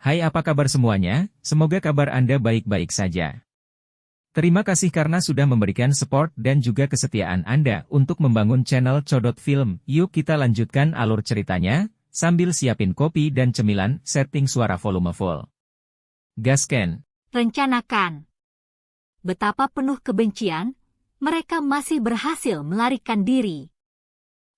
Hai, apa kabar semuanya? Semoga kabar Anda baik-baik saja. Terima kasih karena sudah memberikan support dan juga kesetiaan Anda untuk membangun channel Codot Film. Yuk kita lanjutkan alur ceritanya, sambil siapin kopi dan cemilan, setting suara volume full. Gasken. Rencanakan. Betapa penuh kebencian, mereka masih berhasil melarikan diri.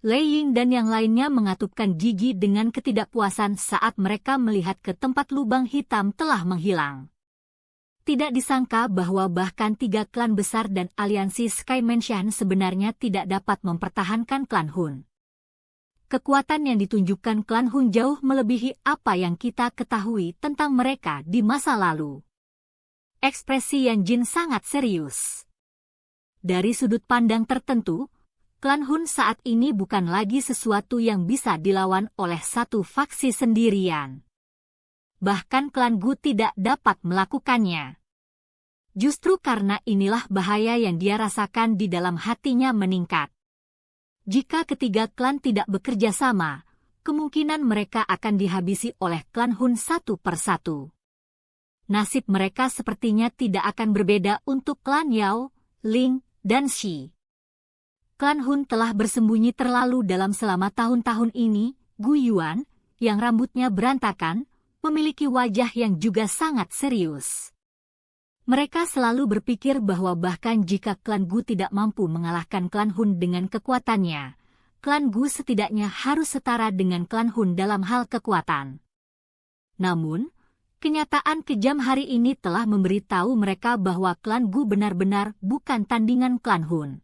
Lei Ying dan yang lainnya mengatupkan gigi dengan ketidakpuasan saat mereka melihat ke tempat lubang hitam telah menghilang. Tidak disangka bahwa bahkan 3 klan besar dan aliansi Sky Mansion sebenarnya tidak dapat mempertahankan klan Hun. Kekuatan yang ditunjukkan klan Hun jauh melebihi apa yang kita ketahui tentang mereka di masa lalu. Ekspresi Yan Jin sangat serius. Dari sudut pandang tertentu, klan Hun saat ini bukan lagi sesuatu yang bisa dilawan oleh satu faksi sendirian. Bahkan klan Gu tidak dapat melakukannya. Justru karena inilah bahaya yang dia rasakan di dalam hatinya meningkat. Jika ketiga klan tidak bekerja sama, kemungkinan mereka akan dihabisi oleh klan Hun satu persatu. Nasib mereka sepertinya tidak akan berbeda untuk klan Yao, Ling, dan Shi. Klan Hun telah bersembunyi terlalu dalam selama tahun-tahun ini. Gu Yuan, yang rambutnya berantakan, memiliki wajah yang juga sangat serius. Mereka selalu berpikir bahwa bahkan jika klan Gu tidak mampu mengalahkan klan Hun dengan kekuatannya, klan Gu setidaknya harus setara dengan klan Hun dalam hal kekuatan. Namun, kenyataan kejam hari ini telah memberitahu mereka bahwa klan Gu benar-benar bukan tandingan klan Hun.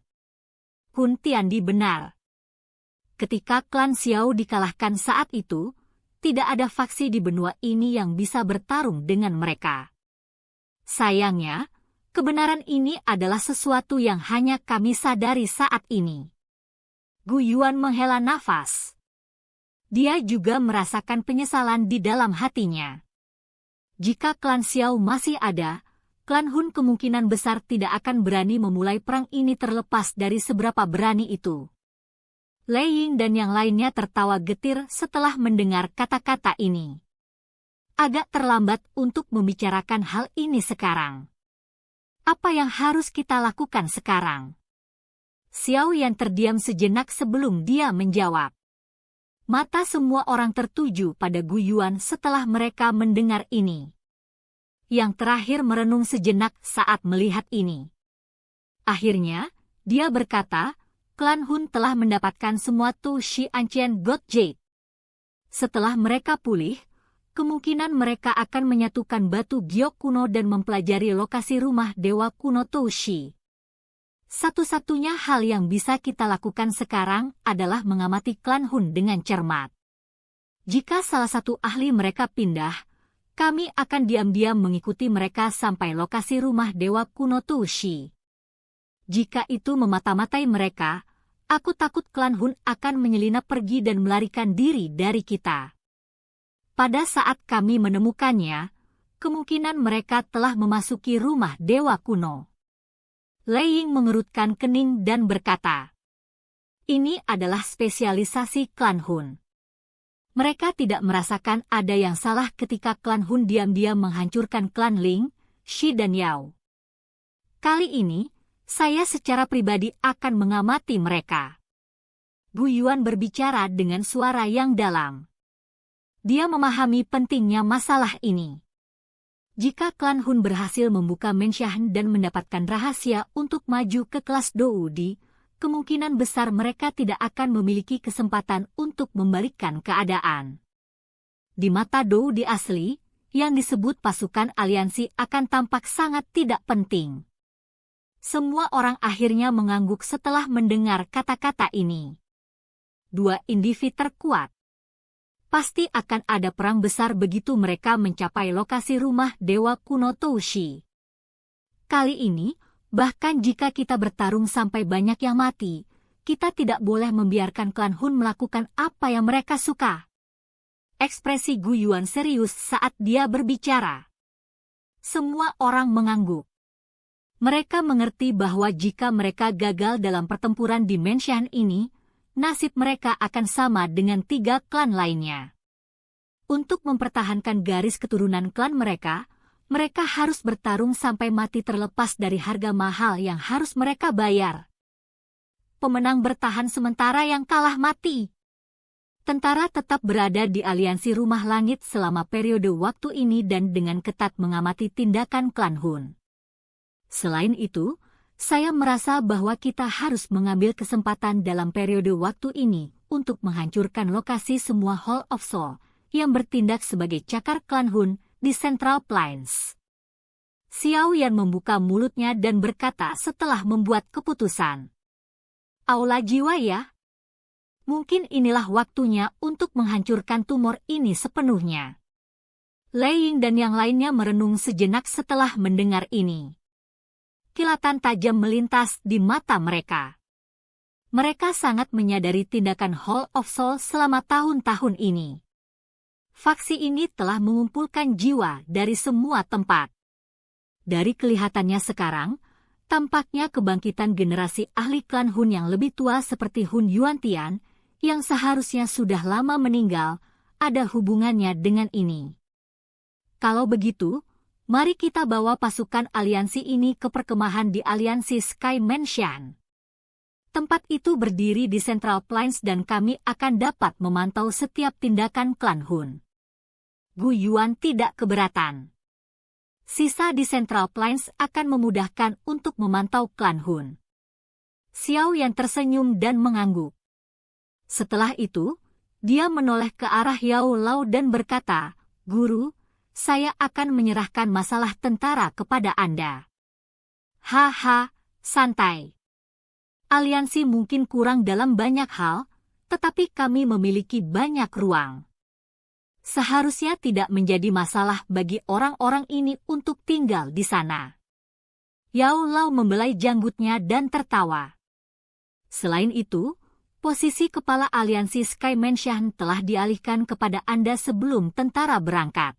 Hun Tiandi benar. Ketika klan Xiao dikalahkan saat itu, tidak ada faksi di benua ini yang bisa bertarung dengan mereka. Sayangnya, kebenaran ini adalah sesuatu yang hanya kami sadari saat ini. Gu Yuan menghela nafas. Dia juga merasakan penyesalan di dalam hatinya. Jika klan Xiao masih ada, klan Hun kemungkinan besar tidak akan berani memulai perang ini terlepas dari seberapa berani itu. Lei Ying dan yang lainnya tertawa getir setelah mendengar kata-kata ini. Agak terlambat untuk membicarakan hal ini sekarang. Apa yang harus kita lakukan sekarang? Xiao Yan terdiam sejenak sebelum dia menjawab. Mata semua orang tertuju pada Gu Yuan setelah mereka mendengar ini. Yang terakhir merenung sejenak saat melihat ini. Akhirnya, dia berkata, klan Hun telah mendapatkan semua Tu Shi Ancient God Jade. Setelah mereka pulih, kemungkinan mereka akan menyatukan batu giok kuno dan mempelajari lokasi rumah dewa kuno Toushi. Satu-satunya hal yang bisa kita lakukan sekarang adalah mengamati klan Hun dengan cermat. Jika salah satu ahli mereka pindah, kami akan diam-diam mengikuti mereka sampai lokasi rumah dewa kuno Toushi. Jika itu memata-matai mereka, aku takut klan Hun akan menyelinap pergi dan melarikan diri dari kita. Pada saat kami menemukannya, kemungkinan mereka telah memasuki rumah dewa kuno. Lei Ying mengerutkan kening dan berkata, ini adalah spesialisasi klan Hun. Mereka tidak merasakan ada yang salah ketika klan Hun diam-diam menghancurkan klan Ling, Shi dan Yao. Kali ini, saya secara pribadi akan mengamati mereka. Gu Yuan berbicara dengan suara yang dalam. Dia memahami pentingnya masalah ini. Jika klan Hun berhasil membuka Menshan dan mendapatkan rahasia untuk maju ke kelas Doudi, kemungkinan besar mereka tidak akan memiliki kesempatan untuk membalikkan keadaan. Di mata Doudi asli, yang disebut pasukan aliansi akan tampak sangat tidak penting. Semua orang akhirnya mengangguk setelah mendengar kata-kata ini. 2 individu terkuat. Pasti akan ada perang besar begitu mereka mencapai lokasi rumah dewa kuno Toushi. Kali ini, bahkan jika kita bertarung sampai banyak yang mati, kita tidak boleh membiarkan klan Hun melakukan apa yang mereka suka. Ekspresi Gu Yuan serius saat dia berbicara. Semua orang mengangguk. Mereka mengerti bahwa jika mereka gagal dalam pertempuran di Menshan ini, nasib mereka akan sama dengan 3 klan lainnya. Untuk mempertahankan garis keturunan klan mereka, mereka harus bertarung sampai mati terlepas dari harga mahal yang harus mereka bayar. Pemenang bertahan sementara yang kalah mati. Tentara tetap berada di aliansi Rumah Langit selama periode waktu ini dan dengan ketat mengamati tindakan klan Hun. Selain itu, saya merasa bahwa kita harus mengambil kesempatan dalam periode waktu ini untuk menghancurkan lokasi semua Hall of Soul yang bertindak sebagai cakar klan Hun di Central Plains. Xiao Yan membuka mulutnya dan berkata setelah membuat keputusan. Aula jiwa ya? Mungkin inilah waktunya untuk menghancurkan tumor ini sepenuhnya. Lei Ying dan yang lainnya merenung sejenak setelah mendengar ini. Kilatan tajam melintas di mata mereka. Mereka sangat menyadari tindakan Hall of Soul selama tahun-tahun ini. Faksi ini telah mengumpulkan jiwa dari semua tempat. Dari kelihatannya sekarang, tampaknya kebangkitan generasi ahli klan Hun yang lebih tua seperti Hun Yuantian, yang seharusnya sudah lama meninggal, ada hubungannya dengan ini. Kalau begitu, mari kita bawa pasukan aliansi ini ke perkemahan di aliansi Sky Mansion. Tempat itu berdiri di Central Plains dan kami akan dapat memantau setiap tindakan klan Hun. Gu Yuan tidak keberatan. Sisa di Central Plains akan memudahkan untuk memantau klan Hun. Xiao Yan tersenyum dan mengangguk. Setelah itu, dia menoleh ke arah Yao Lao dan berkata, "Guru, saya akan menyerahkan masalah tentara kepada Anda." Haha, santai. Aliansi mungkin kurang dalam banyak hal, tetapi kami memiliki banyak ruang. Seharusnya tidak menjadi masalah bagi orang-orang ini untuk tinggal di sana. Yao Lao membelai janggutnya dan tertawa. Selain itu, posisi kepala aliansi Sky Mansion telah dialihkan kepada Anda sebelum tentara berangkat.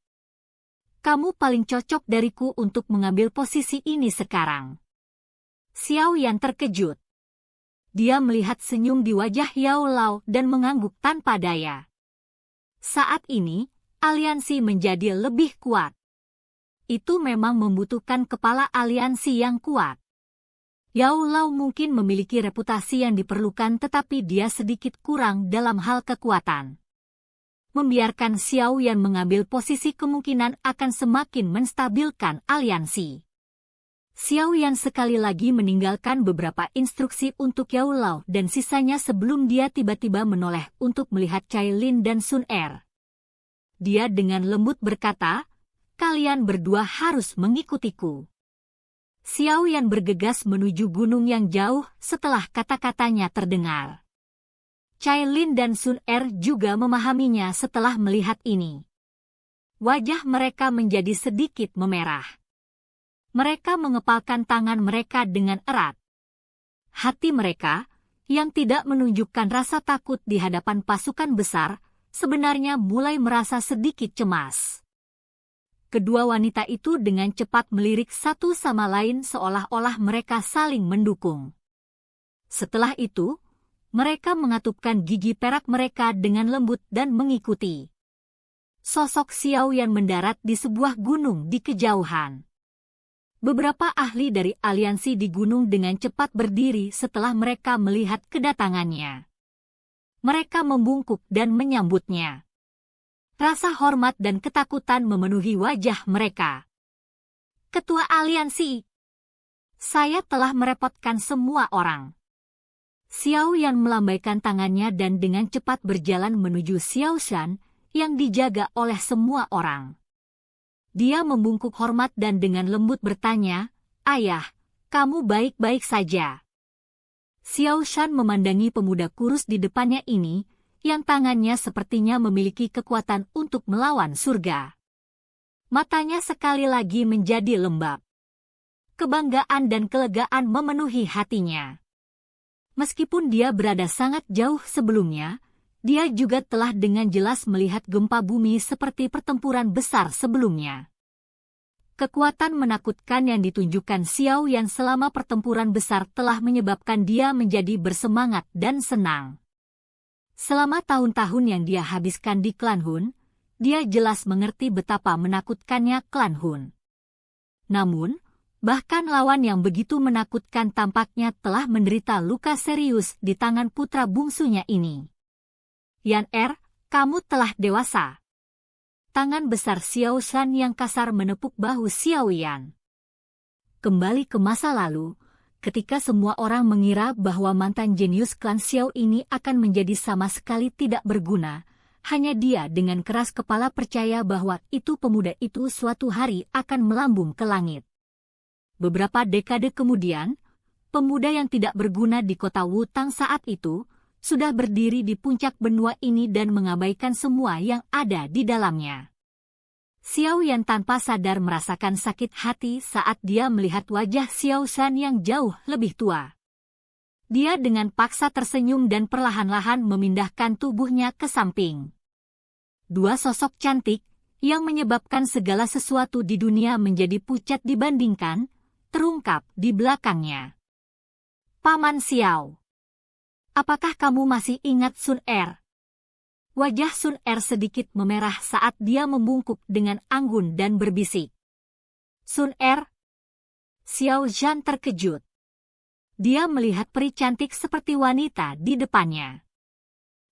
Kamu paling cocok dariku untuk mengambil posisi ini sekarang. Xiao Yan terkejut. Dia melihat senyum di wajah Yao Lao dan mengangguk tanpa daya. Saat ini, aliansi menjadi lebih kuat. Itu memang membutuhkan kepala aliansi yang kuat. Yao Lao mungkin memiliki reputasi yang diperlukan tetapi dia sedikit kurang dalam hal kekuatan. Membiarkan Xiao Yan mengambil posisi kemungkinan akan semakin menstabilkan aliansi. Xiao Yan sekali lagi meninggalkan beberapa instruksi untuk Yao Lao dan sisanya sebelum dia tiba-tiba menoleh untuk melihat Cai Lin dan Sun Er. Dia dengan lembut berkata, "Kalian berdua harus mengikutiku." Xiao Yan bergegas menuju gunung yang jauh setelah kata-katanya terdengar. Cai Lin dan Sun Er juga memahaminya setelah melihat ini. Wajah mereka menjadi sedikit memerah. Mereka mengepalkan tangan mereka dengan erat. Hati mereka, yang tidak menunjukkan rasa takut di hadapan pasukan besar, sebenarnya mulai merasa sedikit cemas. Kedua wanita itu dengan cepat melirik satu sama lain seolah-olah mereka saling mendukung. Setelah itu, mereka mengatupkan gigi perak mereka dengan lembut dan mengikuti. Sosok Xiao Yan mendarat di sebuah gunung di kejauhan. Beberapa ahli dari aliansi di gunung dengan cepat berdiri setelah mereka melihat kedatangannya. Mereka membungkuk dan menyambutnya. Rasa hormat dan ketakutan memenuhi wajah mereka. Ketua aliansi, saya telah merepotkan semua orang. Xiao Yan melambaikan tangannya dan dengan cepat berjalan menuju Xiao Shan yang dijaga oleh semua orang. Dia membungkuk hormat dan dengan lembut bertanya, "Ayah, kamu baik-baik saja?" Xiao Shan memandangi pemuda kurus di depannya ini, yang tangannya sepertinya memiliki kekuatan untuk melawan surga. Matanya sekali lagi menjadi lembab. Kebanggaan dan kelegaan memenuhi hatinya. Meskipun dia berada sangat jauh sebelumnya, dia juga telah dengan jelas melihat gempa bumi seperti pertempuran besar sebelumnya. Kekuatan menakutkan yang ditunjukkan Xiao Yan selama pertempuran besar telah menyebabkan dia menjadi bersemangat dan senang. Selama tahun-tahun yang dia habiskan di klan Hun, dia jelas mengerti betapa menakutkannya klan Hun. Namun, bahkan lawan yang begitu menakutkan tampaknya telah menderita luka serius di tangan putra bungsunya ini. Yan kamu telah dewasa. Tangan besar Xiao Shan yang kasar menepuk bahu Xiao Yan. Kembali ke masa lalu, ketika semua orang mengira bahwa mantan jenius klan Xiao ini akan menjadi sama sekali tidak berguna, hanya dia dengan keras kepala percaya bahwa pemuda itu suatu hari akan melambung ke langit. Beberapa dekade kemudian, pemuda yang tidak berguna di kota Wutang saat itu, sudah berdiri di puncak benua ini dan mengabaikan semua yang ada di dalamnya. Xiao Yan tanpa sadar merasakan sakit hati saat dia melihat wajah Xiao Shan yang jauh lebih tua. Dia dengan paksa tersenyum dan perlahan-lahan memindahkan tubuhnya ke samping. Dua sosok cantik, yang menyebabkan segala sesuatu di dunia menjadi pucat dibandingkan, terungkap di belakangnya. Paman Xiao. Apakah kamu masih ingat Sun Er? Wajah Sun Er sedikit memerah saat dia membungkuk dengan anggun dan berbisik. Sun Er? Xiao Zhan terkejut. Dia melihat peri cantik seperti wanita di depannya.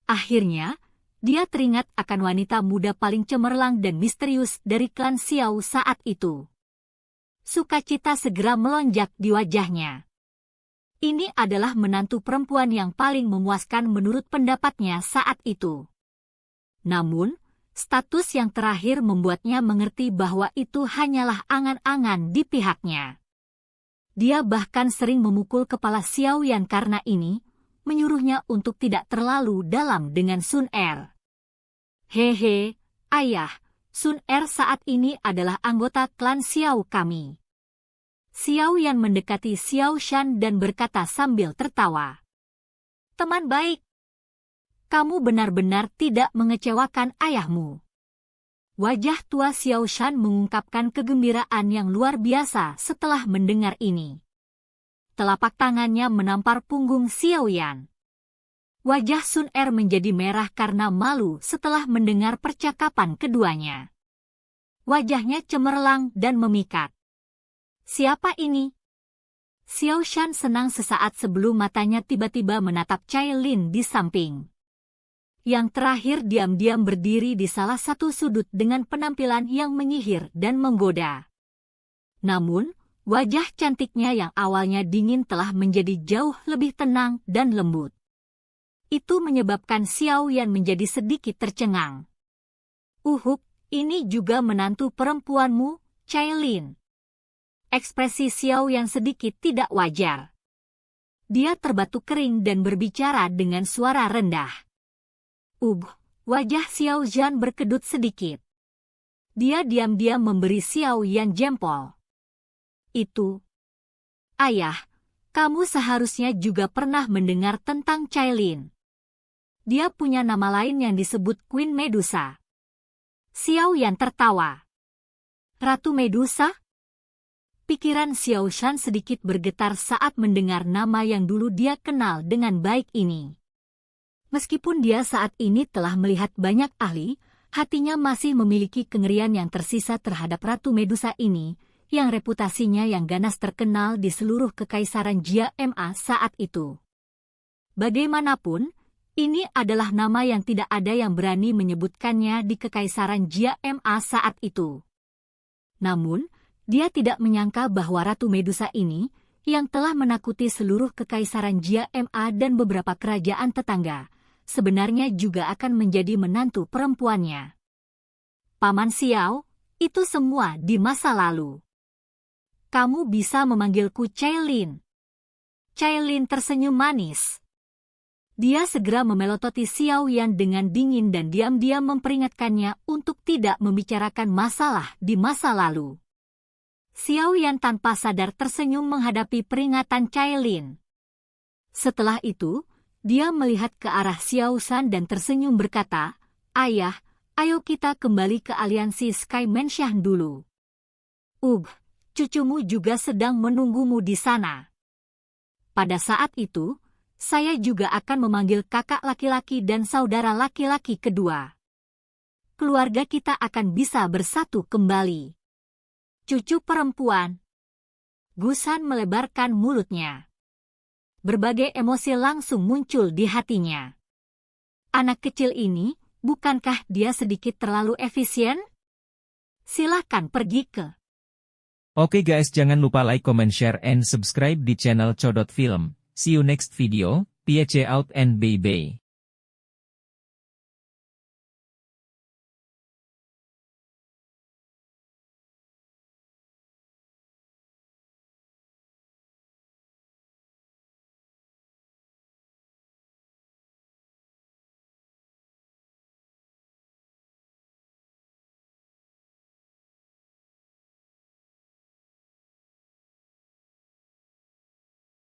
Akhirnya, dia teringat akan wanita muda paling cemerlang dan misterius dari klan Xiao saat itu. Sukacita segera melonjak di wajahnya. Ini adalah menantu perempuan yang paling memuaskan menurut pendapatnya saat itu. Namun, status yang terakhir membuatnya mengerti bahwa itu hanyalah angan-angan di pihaknya. Dia bahkan sering memukul kepala Xiao Yan karena ini, menyuruhnya untuk tidak terlalu dalam dengan Sun Er. Hehe, ayah, Sun Er saat ini adalah anggota klan Xiao kami. Xiao Yan mendekati Xiao Shan dan berkata sambil tertawa. Teman baik, kamu benar-benar tidak mengecewakan ayahmu. Wajah tua Xiao Shan mengungkapkan kegembiraan yang luar biasa setelah mendengar ini. Telapak tangannya menampar punggung Xiao Yan. Wajah Sun Er menjadi merah karena malu setelah mendengar percakapan keduanya. Wajahnya cemerlang dan memikat. Siapa ini? Xiao Shan senang sesaat sebelum matanya tiba-tiba menatap Cai Lin di samping. Yang terakhir diam-diam berdiri di salah satu sudut dengan penampilan yang menyihir dan menggoda. Namun, wajah cantiknya yang awalnya dingin telah menjadi jauh lebih tenang dan lembut. Itu menyebabkan Xiao Yan menjadi sedikit tercengang. Ini juga menantu perempuanmu, Cai Lin. Ekspresi Xiao Yan sedikit tidak wajar. Dia terbatuk kering dan berbicara dengan suara rendah. Wajah Xiao Zhan berkedut sedikit. Dia diam-diam memberi Xiao Yan jempol. Ayah, kamu seharusnya juga pernah mendengar tentang Cai Lin. Dia punya nama lain yang disebut Queen Medusa. Xiao Yan tertawa. Ratu Medusa? Pikiran Xiao Shan sedikit bergetar saat mendengar nama yang dulu dia kenal dengan baik ini. Meskipun dia saat ini telah melihat banyak ahli, hatinya masih memiliki kengerian yang tersisa terhadap Ratu Medusa ini, yang reputasinya yang ganas terkenal di seluruh kekaisaran Jia Ma saat itu. Bagaimanapun, ini adalah nama yang tidak ada yang berani menyebutkannya di kekaisaran Jia Ma saat itu. Namun, dia tidak menyangka bahwa Ratu Medusa ini, yang telah menakuti seluruh kekaisaran Jia Ma dan beberapa kerajaan tetangga, sebenarnya juga akan menjadi menantu perempuannya. Paman Xiao, itu semua di masa lalu. Kamu bisa memanggilku Cai Lin. Cai Lin tersenyum manis. Dia segera memelototi Xiao Yan dengan dingin dan diam-diam memperingatkannya untuk tidak membicarakan masalah di masa lalu. Xiao Yan tanpa sadar tersenyum menghadapi peringatan Cai Lin. Setelah itu, dia melihat ke arah Xiao Shan dan tersenyum berkata, Ayah, ayo kita kembali ke aliansi Sky Mansion dulu. Cucumu juga sedang menunggumu di sana. Pada saat itu, saya juga akan memanggil kakak laki-laki dan saudara laki-laki kedua. keluarga kita akan bisa bersatu kembali. Cucu perempuan. Gusan melebarkan mulutnya. Berbagai emosi langsung muncul di hatinya. Anak kecil ini, bukankah dia sedikit terlalu efisien? Silahkan pergi ke. Oke guys, jangan lupa like, comment, share, and subscribe di channel Codot Film. See you next video. Peace out and bye-bye.